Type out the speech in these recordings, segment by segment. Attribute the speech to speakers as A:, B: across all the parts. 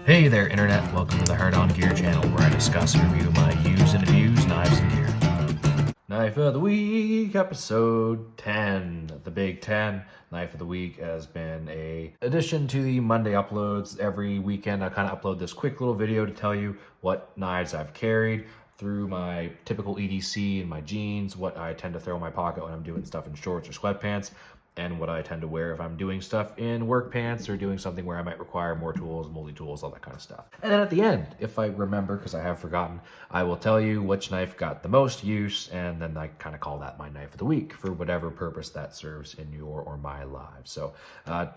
A: Hey there, Internet. Welcome to the Hard On Gear channel, where I discuss and review my used and abused knives and gear. Knife of the Week, episode 10. The Big 10. Knife of the Week has been a addition to the Monday uploads. Every weekend I kind of upload this quick little video to tell you what knives I've carried through my typical EDC and my jeans, what I tend to throw in my pocket when I'm doing stuff in shorts or sweatpants, and what I tend to wear if I'm doing stuff in work pants or doing something where I might require more tools, multi-tools, all that kind of stuff. And then at the end, if I remember, because I have forgotten, I will tell you which knife got the most use, and then I kind of call that my knife of the week for whatever purpose that serves in your or my lives. So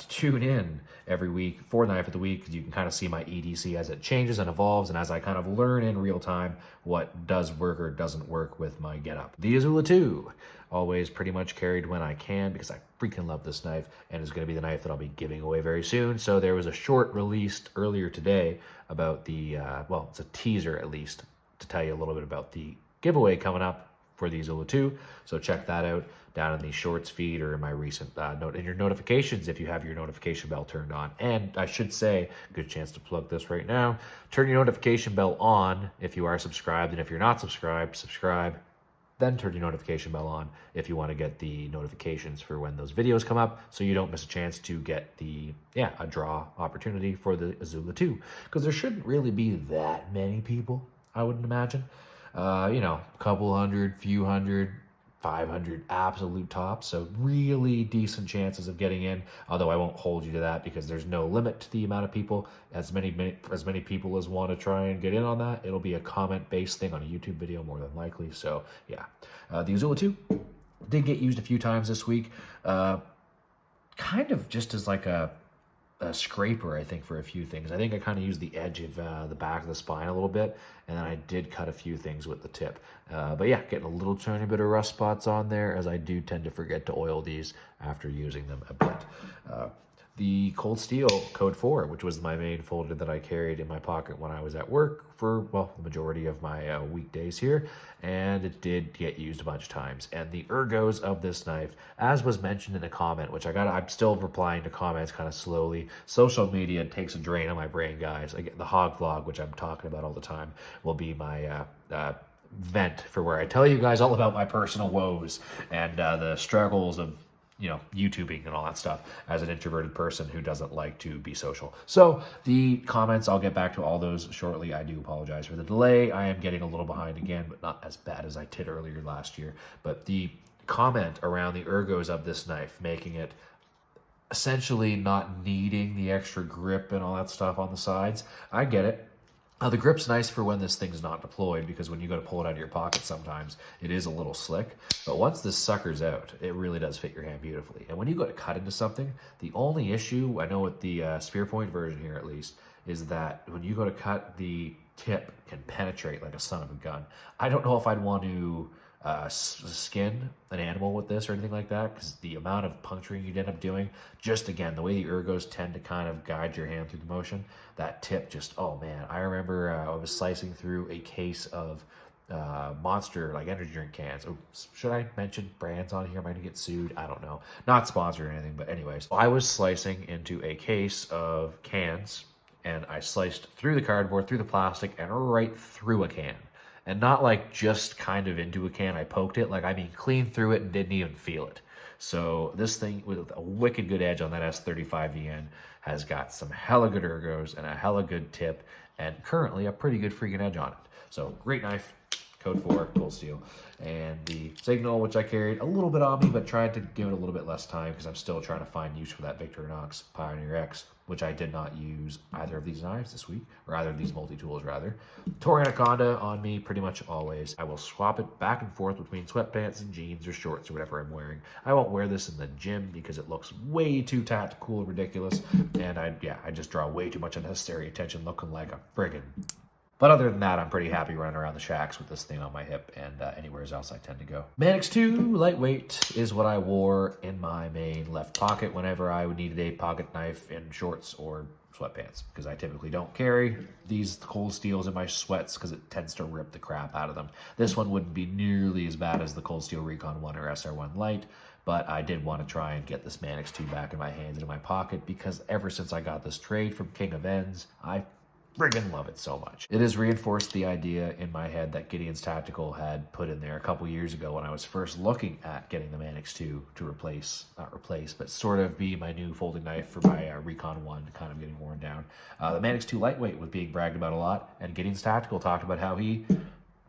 A: tune in every week for knife of the week, because you can kind of see my EDC as it changes and evolves, and as I kind of learn in real time what does work or doesn't work with my getup. The Azula 2. Always pretty much carried when I can, because I freaking love this knife, and it's going to be the knife that I'll be giving away very soon. So there was a short released earlier today about the, well, it's a teaser at least, to tell you a little bit about the giveaway coming up for the Azula 2. So check that out down in the shorts feed or in my recent note in your notifications if you have your notification bell turned on. And I should say, good chance to plug this right now, turn your notification bell on if you are subscribed, and if you're not subscribed, subscribe. Then turn your notification bell on if you want to get the notifications for when those videos come up, so you don't miss a chance to get the, a draw opportunity for the Azula 2. Because there shouldn't really be that many people, I wouldn't imagine. A couple hundred, few hundred, 500 absolute tops, so really decent chances of getting in, although I won't hold you to that because there's no limit to the amount of people. As many people as want to try and get in on that, it'll be a comment-based thing on a YouTube video more than likely. So yeah, the Azula 2 did get used a few times this week, kind of just as like a scraper, I think, for a few things. I think I kind of used the edge of the back of the spine a little bit, and then I did cut a few things with the tip. But yeah, getting a little tiny bit of rust spots on there, as I do tend to forget to oil these after using them a bit. The Cold Steel Code 4, which was my main folder that I carried in my pocket when I was at work for, well, the majority of my weekdays here, and it did get used a bunch of times. And the ergos of this knife, as was mentioned in a comment, which I'm still replying to comments kind of slowly. Social media takes a drain on my brain, guys. Again, the hog vlog, which I'm talking about all the time, will be my vent for where I tell you guys all about my personal woes and the struggles of YouTubing and all that stuff as an introverted person who doesn't like to be social. So the comments, I'll get back to all those shortly. I do apologize for the delay. I am getting a little behind again, but not as bad as I did earlier last year. But the comment around the ergos of this knife, making it essentially not needing the extra grip and all that stuff on the sides, I get it. The grip's nice for when this thing's not deployed, because when you go to pull it out of your pocket sometimes, it is a little slick. But once this sucker's out, it really does fit your hand beautifully. And when you go to cut into something, the only issue, I know with the spear point version here at least, is that when you go to cut, the tip can penetrate like a son of a gun. I don't know if I'd want to skin an animal with this or anything like that, because the amount of puncturing you'd end up doing, just again, the way the ergos tend to kind of guide your hand through the motion, that tip just, oh man. I remember I was slicing through a case of Monster, like energy drink cans. Oh, should I mention brands on here? Am I gonna get sued? I don't know. Not sponsored or anything, but anyways, I was slicing into a case of cans, and I sliced through the cardboard, through the plastic, and right through a can. And not like just kind of into a can, I poked it. Like, I mean, clean through it and didn't even feel it. So this thing with a wicked good edge on that S35VN has got some hella good ergos and a hella good tip, and currently a pretty good freaking edge on it. So great knife, Code 4, Cold Steel. And the Signal, which I carried a little bit on me, but tried to give it a little bit less time because I'm still trying to find use for that Victorinox Pioneer X, which I did not use either of these knives this week, or either of these multi-tools rather. Tour Anaconda on me pretty much always. I will swap it back and forth between sweatpants and jeans or shorts or whatever I'm wearing. I won't wear this in the gym because it looks way too tactical and ridiculous, and I just draw way too much unnecessary attention looking like a friggin'. But other than that, I'm pretty happy running around the shacks with this thing on my hip and anywhere else I tend to go. Manix 2 Lightweight is what I wore in my main left pocket whenever I would need a pocket knife in shorts or sweatpants, because I typically don't carry these Cold Steels in my sweats because it tends to rip the crap out of them. This one wouldn't be nearly as bad as the Cold Steel Recon 1 or SR1 Light, but I did want to try and get this Manix 2 back in my hands and in my pocket, because ever since I got this trade from King of Ends, I friggin' love it so much. It has reinforced the idea in my head that Gideon's Tactical had put in there a couple years ago when I was first looking at getting the Manix 2 to not replace, but sort of be my new folding knife for my Recon 1 kind of getting worn down. The Manix 2 Lightweight was being bragged about a lot, and Gideon's Tactical talked about how he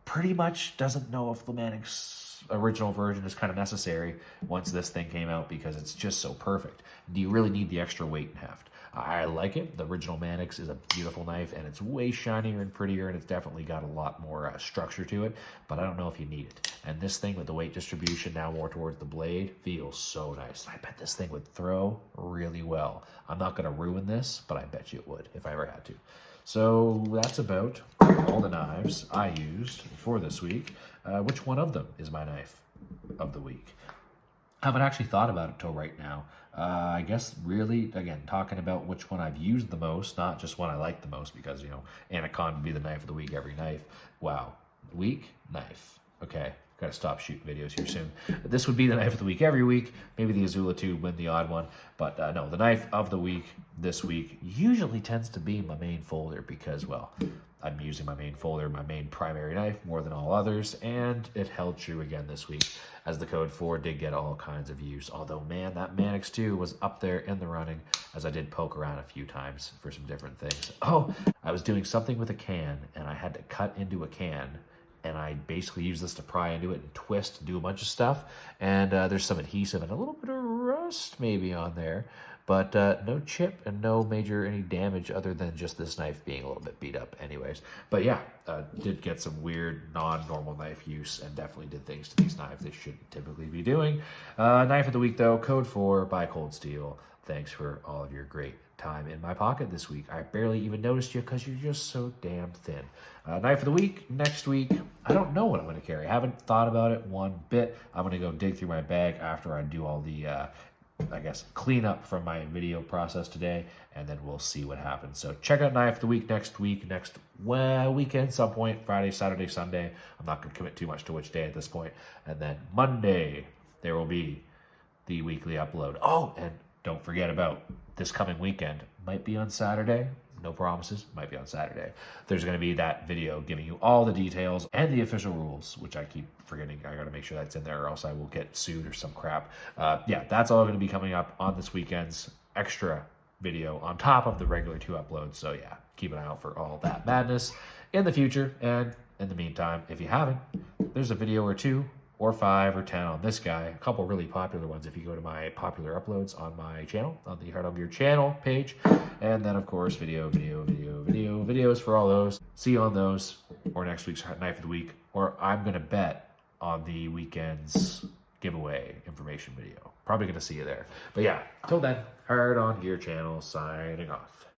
A: pretty much doesn't know if the Manix original version is kind of necessary once this thing came out because it's just so perfect. Do you really need the extra weight and heft? I like it. The original Manix is a beautiful knife, and it's way shinier and prettier, and it's definitely got a lot more structure to it, but I don't know if you need it. And this thing with the weight distribution now more towards the blade feels so nice. I bet this thing would throw really well. I'm not going to ruin this, but I bet you it would if I ever had to. So that's about all the knives I used for this week. Which one of them is my knife of the week? I haven't actually thought about it till right now. I guess really, again, talking about which one I've used the most, not just one I like the most, because, you know, Anaconda would be the knife of the week every knife. Wow. Week? Knife. Okay. Got to stop shooting videos here soon. This would be the knife of the week every week. Maybe the Azula 2 win the odd one. But no, the knife of the week this week usually tends to be my main folder because, well, I'm using my main folder, my main primary knife, more than all others, and it held true again this week, as the Code 4 did get all kinds of use. Although, man, that Manix 2 was up there in the running, as I did poke around a few times for some different things. Oh, I was doing something with a can, and I had to cut into a can, and I basically used this to pry into it and twist and do a bunch of stuff, and there's some adhesive and a little bit of rust maybe on there, but no chip and no major any damage other than just this knife being a little bit beat up anyways. But yeah, did get some weird non-normal knife use and definitely did things to these knives they shouldn't typically be doing. Knife of the week though, Code 4 by Cold Steel. Thanks for all of your great time in my pocket this week. I barely even noticed you because you're just so damn thin. Knife of the week, next week, I don't know what I'm going to carry. I haven't thought about it one bit. I'm going to go dig through my bag after I do all the, I guess, cleanup from my video process today, and then we'll see what happens. So check out Knife of the Week next weekend, some point, Friday, Saturday, Sunday. I'm not going to commit too much to which day at this point. And then Monday, there will be the weekly upload. Oh, and don't forget about this coming weekend. Might be on Saturday. No promises. Might be on Saturday. There's going to be that video giving you all the details and the official rules, which I keep forgetting. I got to make sure that's in there or else I will get sued or some crap. Yeah, that's all going to be coming up on this weekend's extra video on top of the regular 2 uploads. So yeah, keep an eye out for all that madness in the future. And in the meantime, if you haven't, there's a video or 2 or 5 or 10 on this guy. A couple really popular ones if you go to my popular uploads on my channel, on the Heart of Your Channel page. And then, of course, videos for all those. See you on those, or next week's Knife of the Week, or I'm going to bet on the weekend's giveaway information video. Probably going to see you there. But yeah, till then, Heart on Gear Channel signing off.